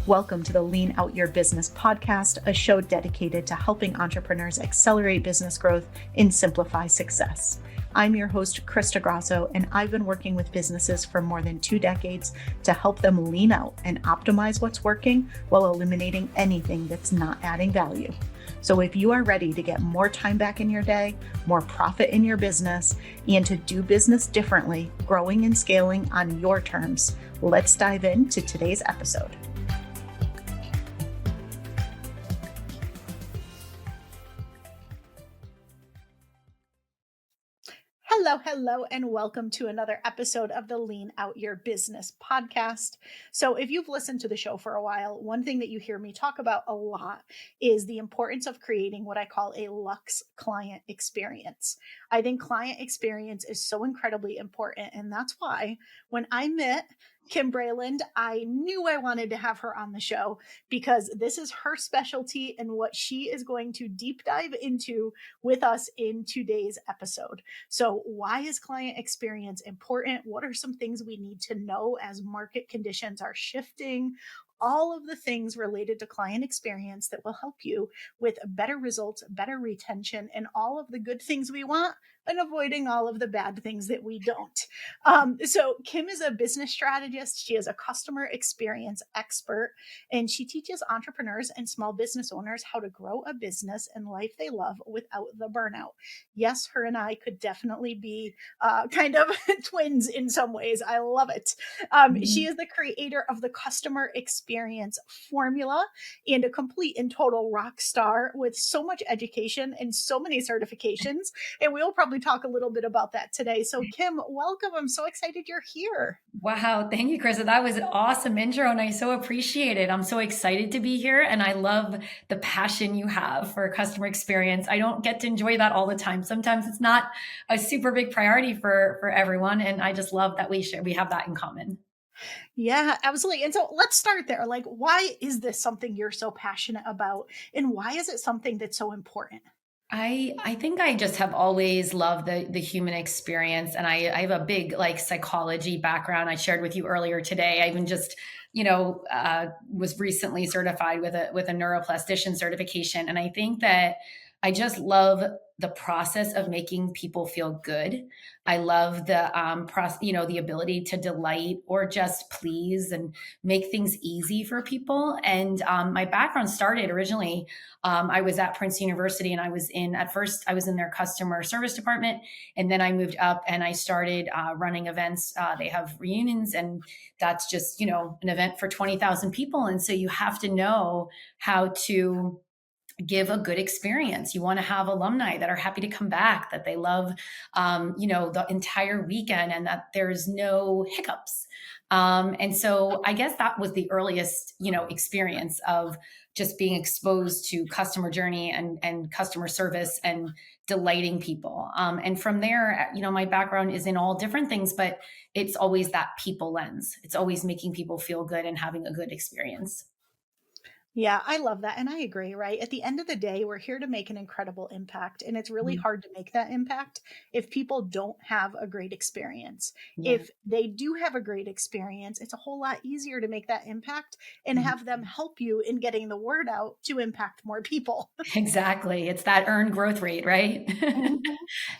Welcome to the Lean Out Your Business podcast, a show dedicated to helping entrepreneurs accelerate business growth and simplify success. I'm your host, Krista Grasso, and I've been working with businesses for more than 2 decades to help them lean out and optimize what's working while eliminating anything that's not adding value. So if you are ready to get more time back in your day, more profit in your business, and to do business differently, growing and scaling on your terms, let's dive into today's episode. Hello, and welcome to another episode of the Lean Out Your Business podcast. So if you've listened to the show for a while, one thing that you hear me talk about a lot is the importance of creating what I call a luxe client experience. I think client experience is so incredibly important, and that's why when I met Kim Brayland, I knew I wanted to have her on the show because this is her specialty and what she is going to deep dive into with us in today's episode. So why is client experience important? What are some things we need to know as market conditions are shifting? All of the things related to client experience that will help you with better results, better retention, and all of the good things we want, and avoiding all of the bad things that we don't. So Kim is a business strategist. She is a customer experience expert, and she teaches entrepreneurs and small business owners how to grow a business and life they love without the burnout. Yes, her and I could definitely be kind of twins in some ways. I love it. She is the creator of the customer experience formula and a complete and total rock star with so much education and so many certifications. And we'll probably talk a little bit about that today. So Kim, welcome. I'm so excited you're here. Wow. Thank you, Krista. That was an awesome intro and I so appreciate it. I'm so excited to be here and I love the passion you have for customer experience. I don't get to enjoy that all the time. Sometimes it's not a super big priority for everyone. And I just love that we have that in common. Yeah, absolutely. And so let's start there. Like, why is this something you're so passionate about? And why is it something that's so important? I think I just have always loved the human experience. And I have a big psychology background. I shared with you earlier today. I even just, was recently certified with a neuroplastician certification. And I think that I just love the process of making people feel good. I love the ability to delight or just please and make things easy for people. And my background started originally. I was at Princeton University, and I was in their customer service department, and then I moved up and I started running events. They have reunions, and that's just an event for 20,000 people, and so you have to know how to give a good experience. You want to have alumni that are happy to come back, that they love, the entire weekend, and that there's no hiccups. And so I guess that was the earliest, experience of just being exposed to customer journey and customer service and delighting people. And from there, my background is in all different things, but it's always that people lens. It's always making people feel good and having a good experience. Yeah, I love that. And I agree, right? At the end of the day, we're here to make an incredible impact. And it's really hard to make that impact if people don't have a great experience. Yeah. If they do have a great experience, it's a whole lot easier to make that impact and have them help you in getting the word out to impact more people. Exactly. It's that earned growth rate, right?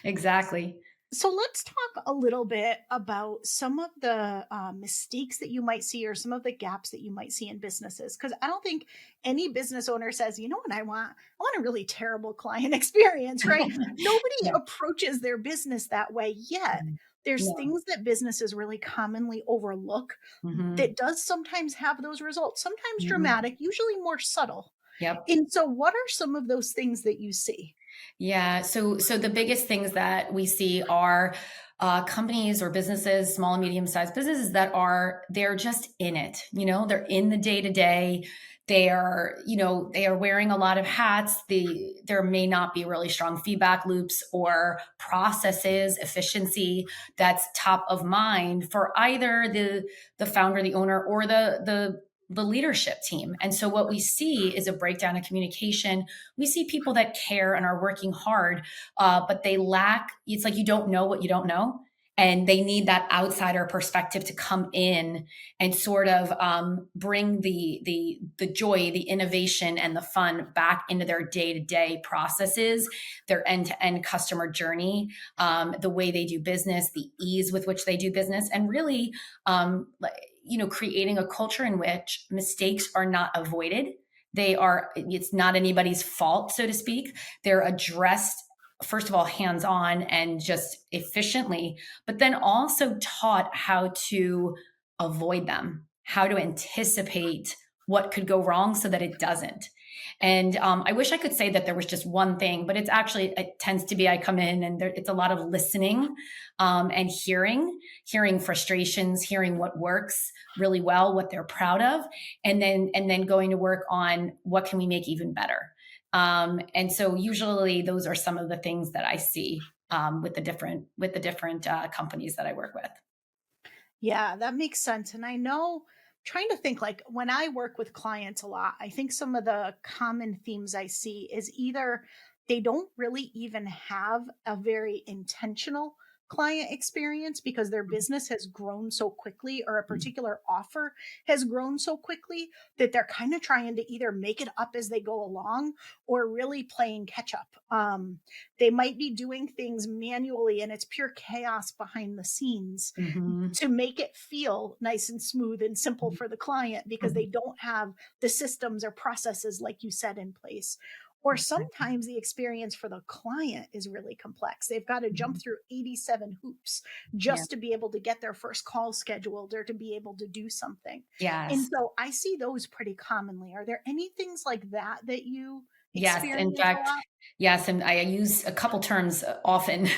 Exactly. So let's talk a little bit about some of the mistakes that you might see or some of the gaps that you might see in businesses. Because I don't think any business owner says, you know what I want? I want a really terrible client experience, right? Nobody Yeah. approaches their business that way yet. There's Yeah. things that businesses really commonly overlook that does sometimes have those results, sometimes dramatic, usually more subtle. Yep. And so what are some of those things that you see? Yeah. So the biggest things that we see are companies or businesses, small and medium sized businesses they're just in it. They're in the day to day. They are wearing a lot of hats. There may not be really strong feedback loops or processes, efficiency that's top of mind for either the founder, the owner, or the leadership team. And so what we see is a breakdown in communication. We see people that care and are working hard, but they lack, it's like you don't know what you don't know. and they need that outsider perspective to come in and sort of bring the joy, the innovation, and the fun back into their day-to-day processes, their end-to-end customer journey, the way they do business, the ease with which they do business, and really creating a culture in which mistakes are not avoided. It's not anybody's fault, so to speak. They're addressed, first of all, hands-on and just efficiently, but then also taught how to avoid them, how to anticipate what could go wrong so that it doesn't. And I wish I could say that there was just one thing, but it tends to be I come in and it's a lot of listening and hearing frustrations, hearing what works really well, what they're proud of, and then going to work on what can we make even better. And so usually those are some of the things that I see with the different companies that I work with. Yeah, that makes sense. And I know, trying to think, like when I work with clients a lot, I think some of the common themes I see is either they don't really even have a very intentional client experience because their business has grown so quickly, or a particular offer has grown so quickly that they're kind of trying to either make it up as they go along or really playing catch up. They might be doing things manually and it's pure chaos behind the scenes Mm-hmm. to make it feel nice and smooth and simple for the client because they Mm-hmm. don't have the systems or processes, like you said, in place. Or sometimes the experience for the client is really complex. They've got to jump through 87 hoops Yeah. just to be able to get their first call scheduled or to be able to do something. And Yes. so I see those pretty commonly. Are there any things like that that you Yes. In experience a fact, lot? yes. And I use a couple terms often.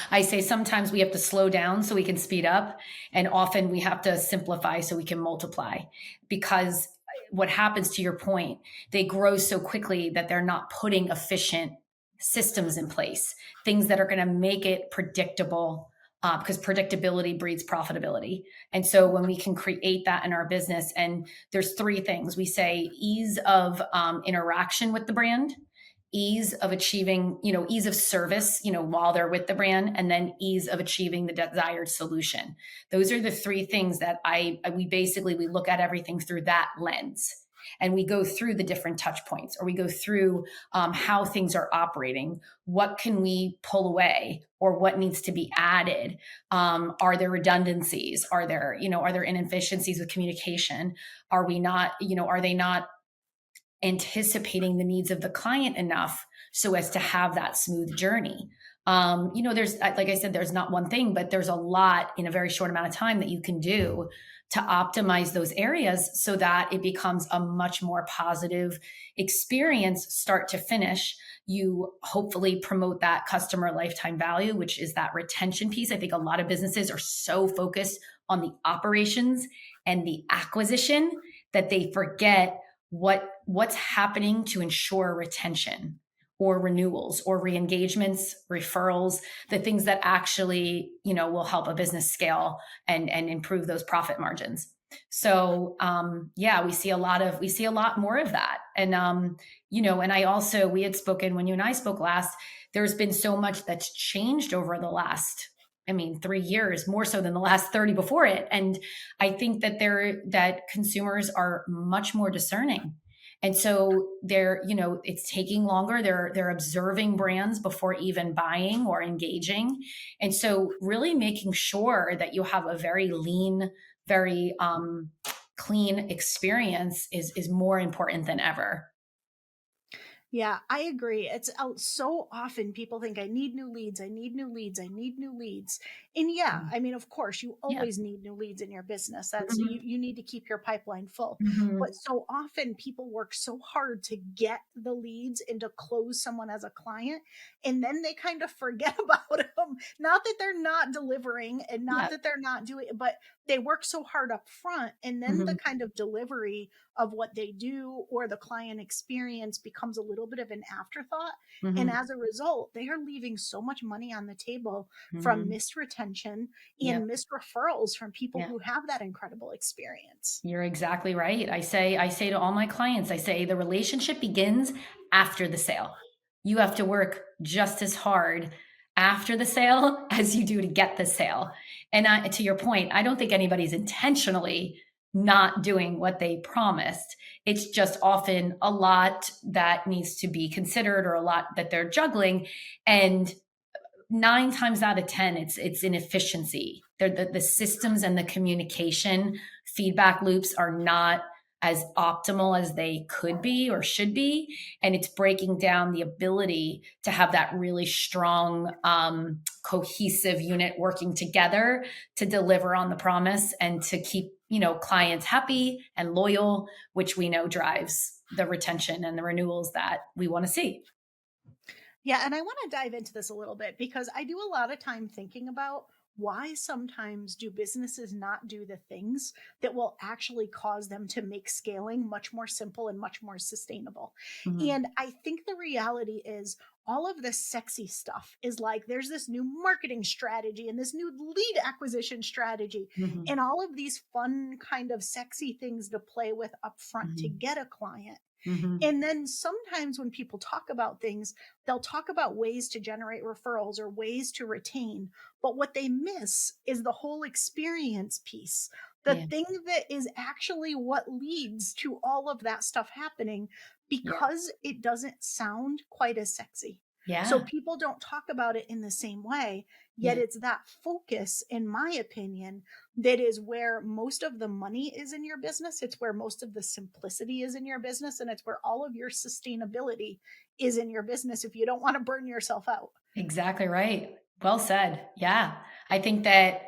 I say sometimes we have to slow down so we can speed up, and often we have to simplify so we can multiply. Because what happens, to your point, they grow so quickly that they're not putting efficient systems in place, things that are going to make it predictable, because predictability breeds profitability. And so when we can create that in our business, and there's three things we say: ease of interaction with the brand, ease of achieving, ease of service, while they're with the brand, and then ease of achieving the desired solution. Those are the three things that we look at everything through that lens. And we go through the different touch points, or we go through how things are operating. What can we pull away, or what needs to be added? Are there redundancies? Are there inefficiencies with communication? Are they not anticipating the needs of the client enough so as to have that smooth journey? There's, like I said, there's not one thing, but there's a lot in a very short amount of time that you can do to optimize those areas so that it becomes a much more positive experience, start to finish. You hopefully promote that customer lifetime value, which is that retention piece. I think a lot of businesses are so focused on the operations and the acquisition that they forget what's happening to ensure retention, or renewals, or re-engagements, referrals, the things that actually, will help a business scale and improve those profit margins. So we see a lot more of that. And and we had spoken when you and I spoke last. There's been so much that's changed over the last, 3 years, more so than the last 30 before it. And I think that consumers are much more discerning. And so it's taking longer. They're observing brands before even buying or engaging. And so really making sure that you have a very lean, very clean experience is more important than ever. Yeah, I agree. It's so often people think I need new leads, I need new leads, I need new leads. And yeah, I mean, of course, you Yeah. always need new leads in your business. That's Mhm. you need to keep your pipeline full. But Mhm. so often people work so hard to get the leads and to close someone as a client, and then they kind of forget about them. Not that they're not delivering and not Yeah. that they're not doing it, but they work so hard up front, and then the Mhm. kind of delivery of what they do or the client experience becomes a little bit of an afterthought. And Mhm. as a result, they are leaving so much money on the table from Mhm. missed retention Yep. and missed referrals from people Yeah. who have that incredible experience. You're exactly right. I say to all my clients, I say the relationship begins after the sale. You have to work just as hard after the sale as you do to get the sale. And to your point, I don't think anybody's intentionally not doing what they promised. It's just often a lot that needs to be considered or a lot that they're juggling. And 9 times out of 10, it's inefficiency. The systems and the communication feedback loops are not as optimal as they could be or should be. And it's breaking down the ability to have that really strong, cohesive unit working together to deliver on the promise and to keep, clients happy and loyal, which we know drives the retention and the renewals that we want to see. Yeah, and I want to dive into this a little bit because I do a lot of time thinking about why sometimes do businesses not do the things that will actually cause them to make scaling much more simple and much more sustainable. Mhm. And I think the reality is all of this sexy stuff is like there's this new marketing strategy and this new lead acquisition strategy Mhm. and all of these fun kind of sexy things to play with upfront to Mhm. get a client. Mhm. And then sometimes when people talk about things, they'll talk about ways to generate referrals or ways to retain. But what they miss is the whole experience piece, the Yeah. thing that is actually what leads to all of that stuff happening Yeah. because it doesn't sound quite as sexy. So Yeah. people don't talk about it in the same way, yet Yeah. it's that focus, in my opinion, that is where most of the money is in your business. It's where most of the simplicity is in your business. And it's where all of your sustainability is in your business if you don't want to burn yourself out. Exactly right. Well said. Yeah. I think that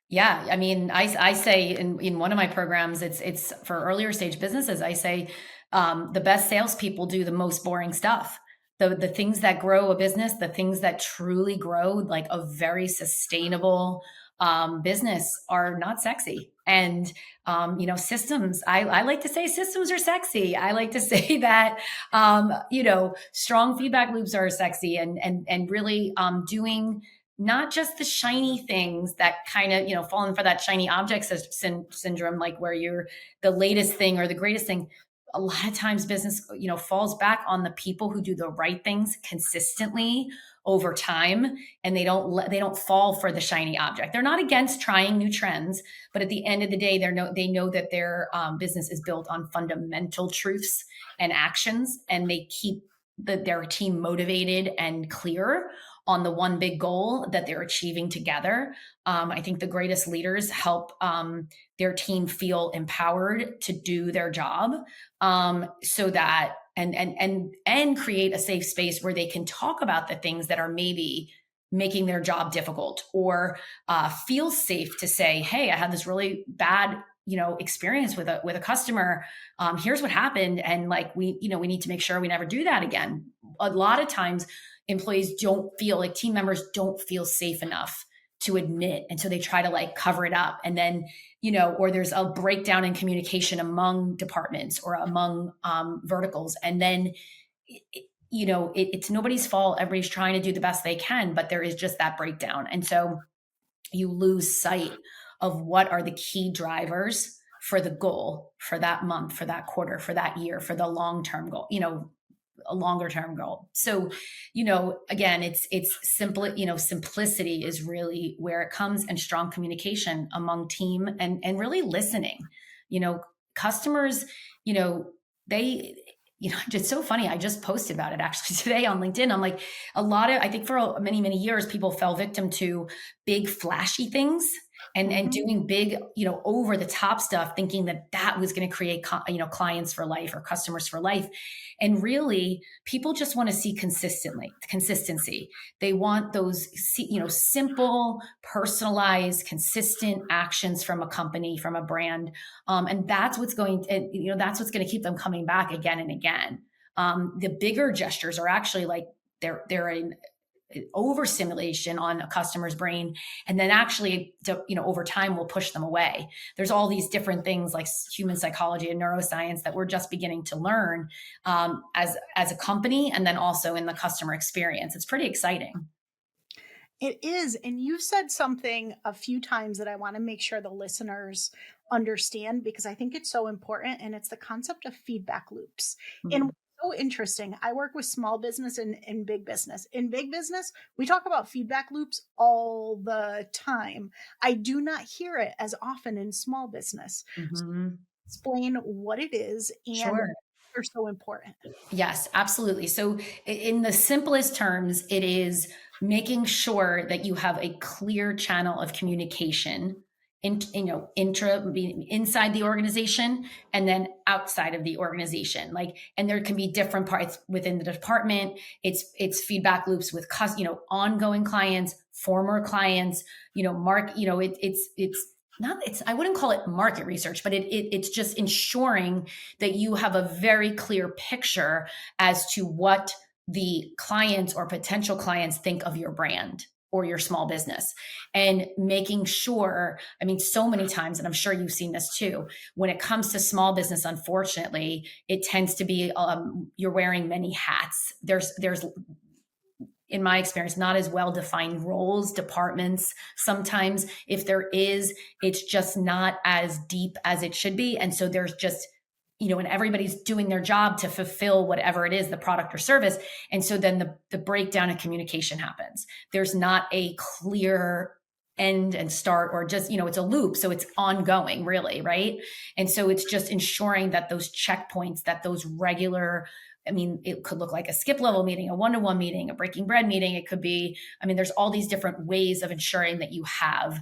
yeah, I mean, I say in one of my programs, it's for earlier stage businesses. I say the best salespeople do the most boring stuff. The things that grow a business, the things that truly grow like a very sustainable business are not sexy. And systems. I like to say systems are sexy. I like to say that strong feedback loops are sexy, and really doing not just the shiny things that kind of falling for that shiny object syndrome, like where you're the latest thing or the greatest thing. A lot of times business falls back on the people who do the right things consistently over time, and they don't fall for the shiny object. They're not against trying new trends, but at the end of the day, they know that their business is built on fundamental truths and actions, and they keep their team motivated and clear on the one big goal that they're achieving together. I think the greatest leaders help their team feel empowered to do their job, so that and create a safe space where they can talk about the things that are maybe making their job difficult, or feel safe to say, hey, I had this really bad experience with a customer. Here's what happened, and like we need to make sure we never do that again. A lot of times employees don't feel like team members don't feel safe enough to admit, and so they try to like cover it up, and then or there's a breakdown in communication among departments or among verticals, and then it's nobody's fault. Everybody's trying to do the best they can, but there is just that breakdown, and so you lose sight of what are the key drivers for the goal, for that month, for that quarter, for that year, for the long-term goal, a longer term goal. So, again, it's simple, simplicity is really where it comes, and strong communication among team, and really listening. Customers, they it's so funny. I just posted about it actually today on LinkedIn. I'm like, I think for many, many years, people fell victim to big flashy things, and Mhm. doing big, over the top stuff, thinking that was going to create, clients for life or customers for life. And really, people just want to see consistency. They want those, simple, personalized, consistent actions from a company, from a brand, and that's what's going to keep them coming back again and again. The bigger gestures are actually like they're an overstimulation on a customer's brain, and then actually over time will push them away. There's all these different things like human psychology and neuroscience that we're just beginning to learn, as a company, and then also in the customer experience. It's pretty exciting. It is. And you've said something a few times that I want to make sure the listeners understand because I think it's so important. And it's the concept of feedback loops. And Mhm. what's so interesting. I work with small business and big business. In big business, we talk about feedback loops all the time. I do not hear it as often in small business. So Mhm. explain what it is and why Sure. they're so important. Yes, absolutely. So, in the simplest terms, it is making sure that you have a clear channel of communication, inside the organization and then outside of the organization. Like, and there can be different parts within the department. It's feedback loops with ongoing clients, former clients. It's not. It's I wouldn't call it market research, but it's just ensuring that you have a very clear picture as to what the clients or potential clients think of your brand or your small business, and making sure, I mean, so many times, and I'm sure you've seen this too, when it comes to small business, unfortunately, it tends to be you're wearing many hats. There's in my experience, not as well defined roles, departments. Sometimes, if there is, it's just not as deep as it should be. And so there's just, and everybody's doing their job to fulfill whatever it is, the product or service. And so then the breakdown of communication happens. There's not a clear end and start, or just, it's a loop. So it's ongoing, really, right? And so it's just ensuring that those checkpoints, that those regular, I mean, it could look like a skip level meeting, a one-to-one meeting, a breaking bread meeting. It could be, I mean, there's all these different ways of ensuring that you have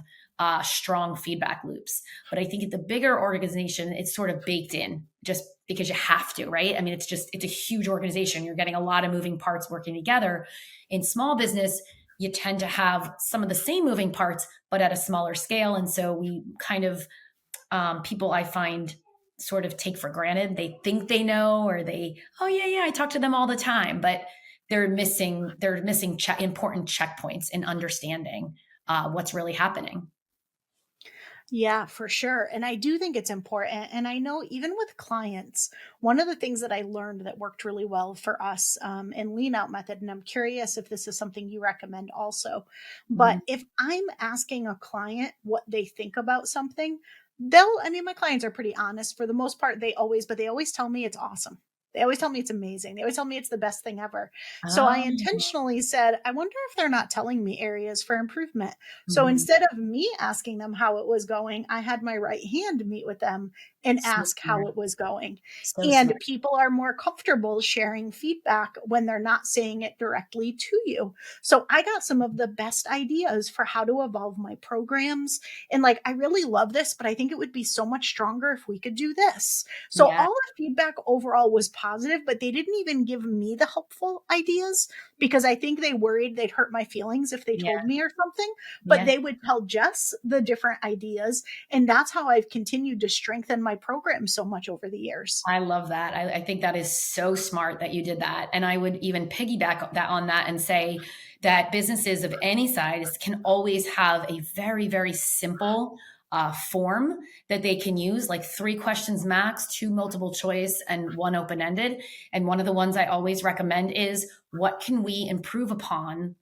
strong feedback loops. But I think at the bigger organization, it's sort of baked in just because you have to, right? I mean, it's a huge organization. You're getting a lot of moving parts working together. In small business, you tend to have some of the same moving parts, but at a smaller scale. And so we kind of, people I find sort of take for granted. They think they know, or oh yeah, I talk to them all the time, but they're missing important checkpoints in understanding what's really happening. Yeah, for sure. And I do think it's important. And I know even with clients, one of the things that I learned that worked really well for us in Lean Out Method, and I'm curious if this is something you recommend also, but Mhm. if I'm asking a client what they think about something, I mean, my clients are pretty honest for the most part. But they always tell me it's awesome. They always tell me it's amazing. They always tell me it's the best thing ever. So I Oh, intentionally said, I wonder if they're not telling me areas for improvement. So mhm. instead of me asking them how it was going, I had my right hand meet with them and So ask how smart. it was going. So And smart. people are more comfortable sharing feedback when they're not saying it directly to you. So I got some of the best ideas for how to evolve my programs. And like, I really love this, but I think it would be so much stronger if we could do this. So Yeah. all the feedback overall was positive, but they didn't even give me the helpful ideas because I think they worried they'd hurt my feelings if they Yeah. told me or something, but Yeah. they would tell Jess the different ideas. And that's how I've continued to strengthen my program so much over the years. I love that. I think that is so smart that you did that. And I would even piggyback that on that and say that businesses of any size can always have a very, very simple form that they can use, like 3 questions max, 2 multiple choice, and 1 open ended. And one of the ones I always recommend is, what can we improve upon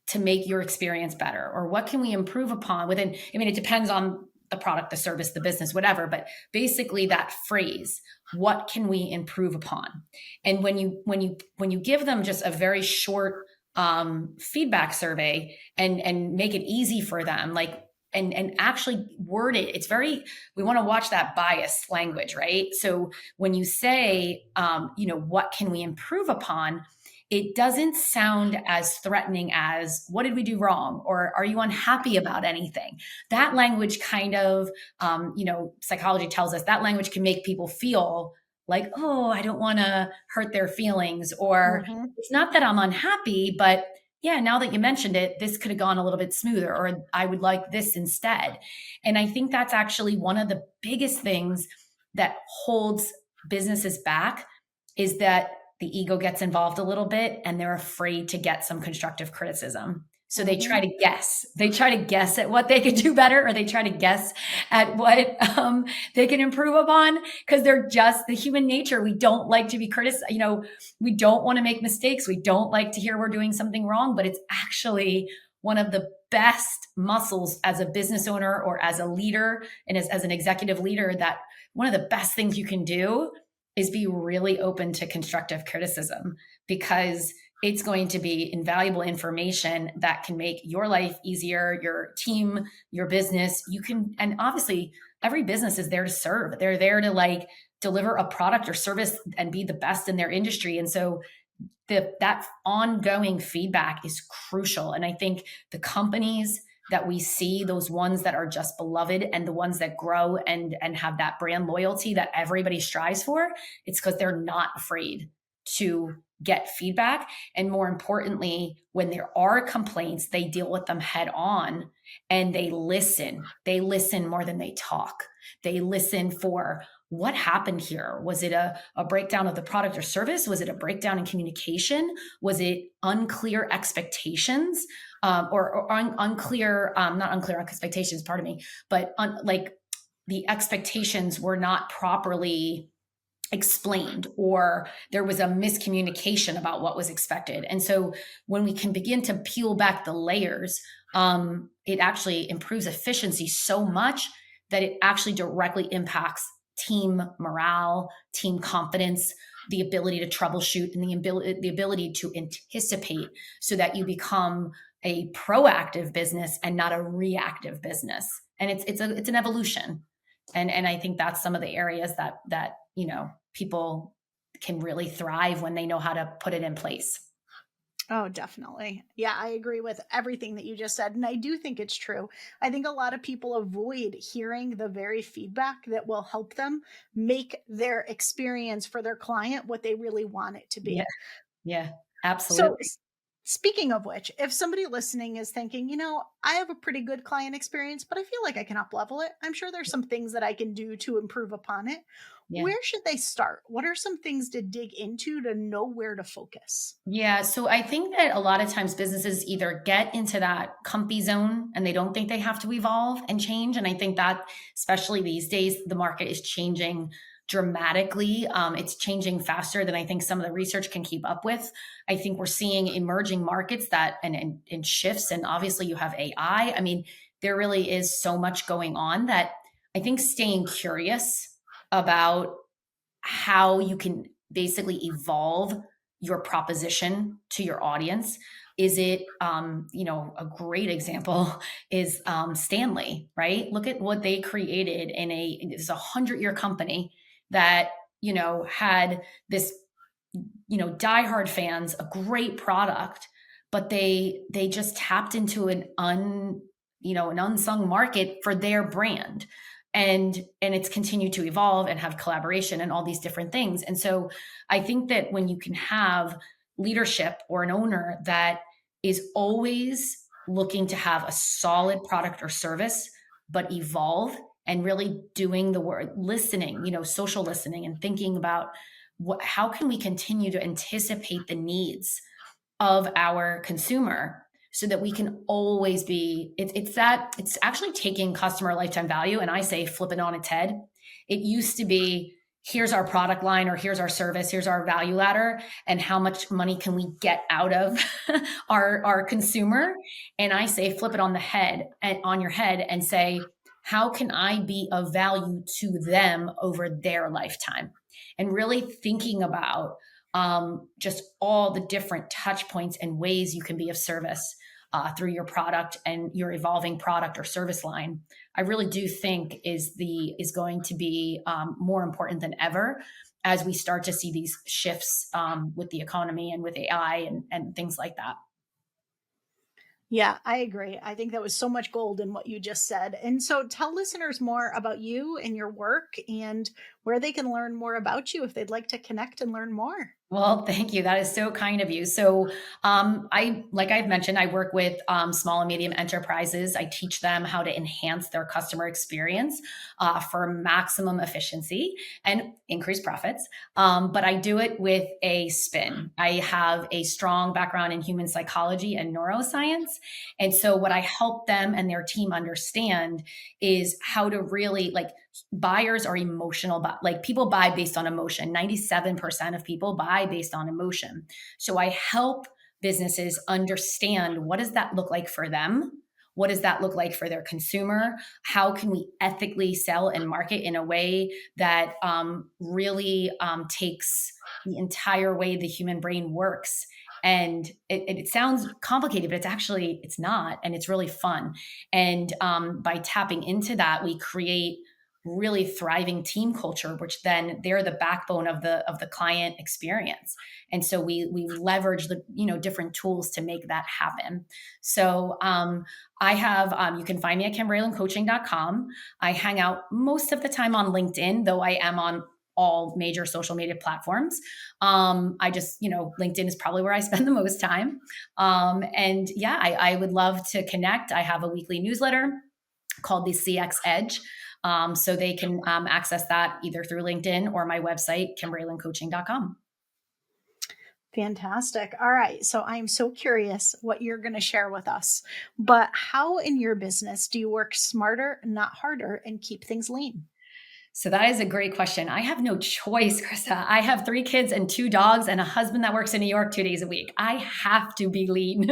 to make your experience better? Or what can we improve upon within, I mean, it depends on the product, the service, the business, whatever, but basically that phrase, what can we improve upon? And when you give them just a very short feedback survey, and make it easy for them, like, and actually word it, it's very, we want to watch that bias language, right? So when you say, what can we improve upon, it doesn't sound as threatening as, what did we do wrong? Or are you unhappy about anything? That language kind of, psychology tells us that language can make people feel like, oh, I don't want to hurt their feelings. Or Mhm. it's not that I'm unhappy, but yeah, now that you mentioned it, this could have gone a little bit smoother, or I would like this instead. And I think that's actually one of the biggest things that holds businesses back, is that the ego gets involved a little bit and they're afraid to get some constructive criticism. So they try Mhm. to guess. They try to guess at what they could do better, or they try to guess at what they can improve upon, because they're just the human nature. We don't like to be criticized. We don't want to make mistakes. We don't like to hear we're doing something wrong, but it's actually one of the best muscles as a business owner or as a leader, and as an executive leader, that one of the best things you can do is be really open to constructive criticism, because it's going to be invaluable information that can make your life easier, your team, your business. You can, and obviously every business is there to serve. They're there to like deliver a product or service and be the best in their industry. And so that ongoing feedback is crucial. And I think the companies that we see, those ones that are just beloved and the ones that grow and have that brand loyalty that everybody strives for, it's because they're not afraid to get feedback. And more importantly, when there are complaints, they deal with them head on and they listen. They listen more than they talk. They listen for what happened here. Was it a breakdown of the product or service? Was it a breakdown in communication? Was it unclear expectations? Unclear, not unclear expectations, pardon me, but like the expectations were not properly explained, or there was a miscommunication about what was expected. And so when we can begin to peel back the layers, it actually improves efficiency so much that it actually directly impacts team morale, team confidence, the ability to troubleshoot, and the ability to anticipate, so that you become a proactive business and not a reactive business. And it's an evolution. And I think that's some of the areas that people can really thrive when they know how to put it in place. Oh, definitely. Yeah, I agree with everything that you just said. And I do think it's true. I think a lot of people avoid hearing the very feedback that will help them make their experience for their client what they really want it to be. Yeah, So, absolutely. speaking of which, if somebody listening is thinking, I have a pretty good client experience, but I feel like I can up level it. I'm sure there's some things that I can do to improve upon it. Yeah. Where should they start? What are some things to dig into to know where to focus? Yeah. So I think that a lot of times businesses either get into that comfy zone and they don't think they have to evolve and change. And I think that, especially these days, the market is changing dramatically. It's changing faster than I think some of the research can keep up with. I think we're seeing emerging markets that and shifts. And obviously you have AI. I mean, there really is so much going on that I think staying curious about how you can basically evolve your proposition to your audience. Is it, a great example is Stanley, right? Look at what they created it's a 100-year company that, had this, diehard fans, a great product, but they just tapped into an unsung market for their brand. And it's continued to evolve and have collaboration and all these different things. And so I think that when you can have leadership or an owner that is always looking to have a solid product or service, but evolve and really doing the work, listening, social listening, and thinking about how can we continue to anticipate the needs of our consumer, so that we can always be, it's actually taking customer lifetime value. And I say, flip it on its head. It used to be, here's our product line, or here's our service, here's our value ladder, and how much money can we get out of our consumer. And I say, flip it on the head and on your head and say, how can I be of value to them over their lifetime? And really thinking about just all the different touch points and ways you can be of service through your product and your evolving product or service line, I really do think is going to be more important than ever as we start to see these shifts with the economy and with AI and things like that. Yeah, I agree. I think that was so much gold in what you just said. And so tell listeners more about you and your work and where they can learn more about you if they'd like to connect and learn more. Well, thank you. That is so kind of you. So, like I've mentioned, I work with small and medium enterprises. I teach them how to enhance their customer experience for maximum efficiency and increase profits. But I do it with a spin. I have a strong background in human psychology and neuroscience. And so what I help them and their team understand is how to really, like, buyers are emotional, but like people buy based on emotion. 97% of people buy based on emotion. So I help businesses understand, what does that look like for them? What does that look like for their consumer? How can we ethically sell and market in a way that really takes the entire way the human brain works? And it sounds complicated, but it's not. And it's really fun. And by tapping into that, we create really thriving team culture, which then they're the backbone of the client experience. And so we leverage the different tools to make that happen. So I have you can find me at kimbraylandcoaching.com. I hang out most of the time on LinkedIn, though I am on all major social media platforms. I just, LinkedIn is probably where I spend the most time. And yeah, I would love to connect. I have a weekly newsletter called the CX Edge. So they can access that either through LinkedIn or my website, kimbraylandcoaching.com. Fantastic. All right. So I'm so curious what you're going to share with us, but how in your business do you work smarter, not harder, and keep things lean? So that is a great question. I have no choice, Krista. I have 3 kids and 2 dogs and a husband that works in New York 2 days a week. I have to be lean.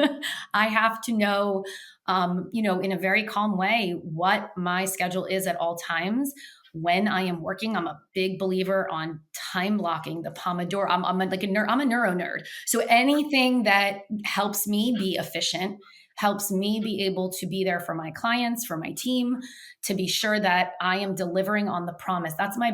I have to know, in a very calm way, what my schedule is at all times. When I am working, I'm a big believer on time blocking, the Pomodoro. I'm a neuro nerd. So anything that helps me be efficient, helps me be able to be there for my clients, for my team, to be sure that I am delivering on the promise. That's my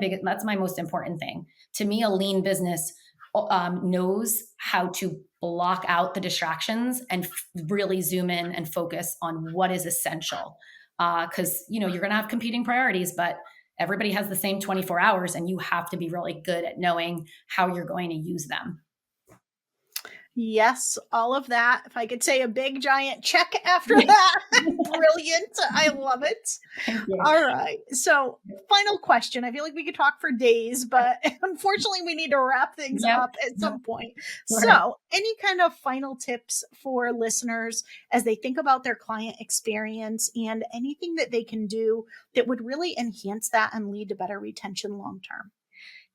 most important thing. To me, a lean business knows how to block out the distractions and really zoom in and focus on what is essential. Because, you're going to have competing priorities, but everybody has the same 24 hours and you have to be really good at knowing how you're going to use them. Yes, all of that. If I could say a big giant check after that, brilliant. I love it. All right. So final question. I feel like we could talk for days, but unfortunately we need to wrap things up at some point. Right. So any kind of final tips for listeners as they think about their client experience and anything that they can do that would really enhance that and lead to better retention long-term?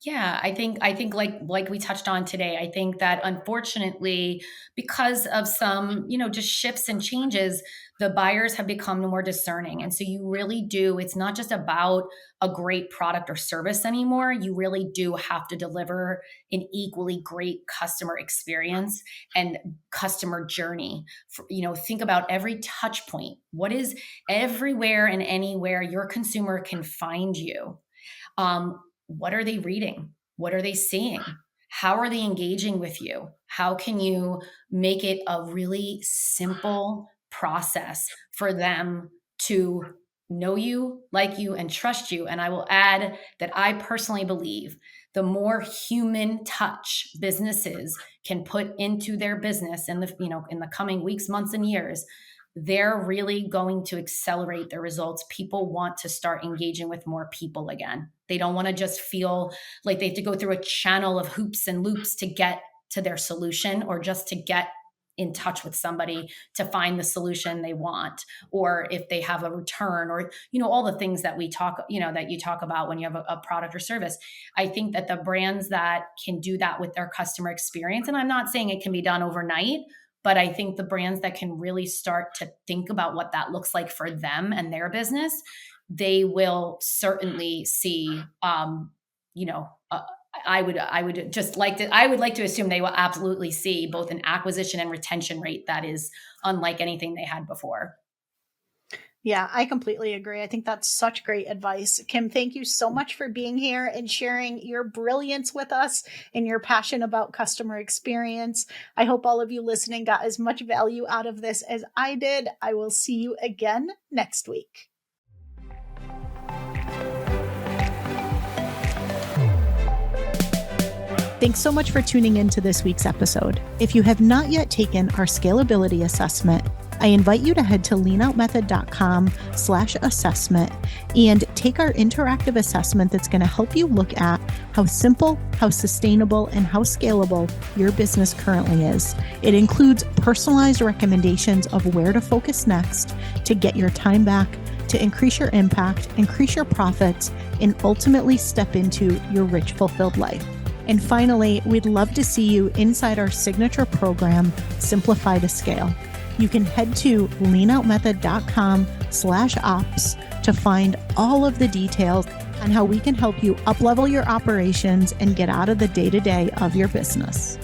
Yeah, I think like we touched on today, I think that unfortunately, because of some, just shifts and changes, the buyers have become more discerning. And so you really do, it's not just about a great product or service anymore. You really do have to deliver an equally great customer experience and customer journey. Think about every touch point. What is everywhere and anywhere your consumer can find you? What are they reading? What are they seeing? How are they engaging with you? How can you make it a really simple process for them to know you, like you, and trust you? And I will add that I personally believe the more human touch businesses can put into their business in the coming weeks, months, and years, they're really going to accelerate their results. People want to start engaging with more people again. They don't want to just feel like they have to go through a channel of hoops and loops to get to their solution, or just to get in touch with somebody to find the solution they want, or if they have a return, or, all the things that we talk, that you talk about when you have a product or service. I think that the brands that can do that with their customer experience, and I'm not saying it can be done overnight, but I think the brands that can really start to think about what that looks like for them and their business, they will certainly see, I would like to assume they will absolutely see both an acquisition and retention rate that is unlike anything they had before. Yeah, I completely agree. I think that's such great advice. Kim, thank you so much for being here and sharing your brilliance with us and your passion about customer experience. I hope all of you listening got as much value out of this as I did. I will see you again next week. Thanks so much for tuning into this week's episode. If you have not yet taken our scalability assessment, I invite you to head to leanoutmethod.com/assessment and take our interactive assessment that's going to help you look at how simple, how sustainable, and how scalable your business currently is. It includes personalized recommendations of where to focus next to get your time back, to increase your impact, increase your profits, and ultimately step into your rich, fulfilled life. And finally, we'd love to see you inside our signature program, Simplify to Scale. You can head to leanoutmethod.com/ops to find all of the details on how we can help you uplevel your operations and get out of the day-to-day of your business.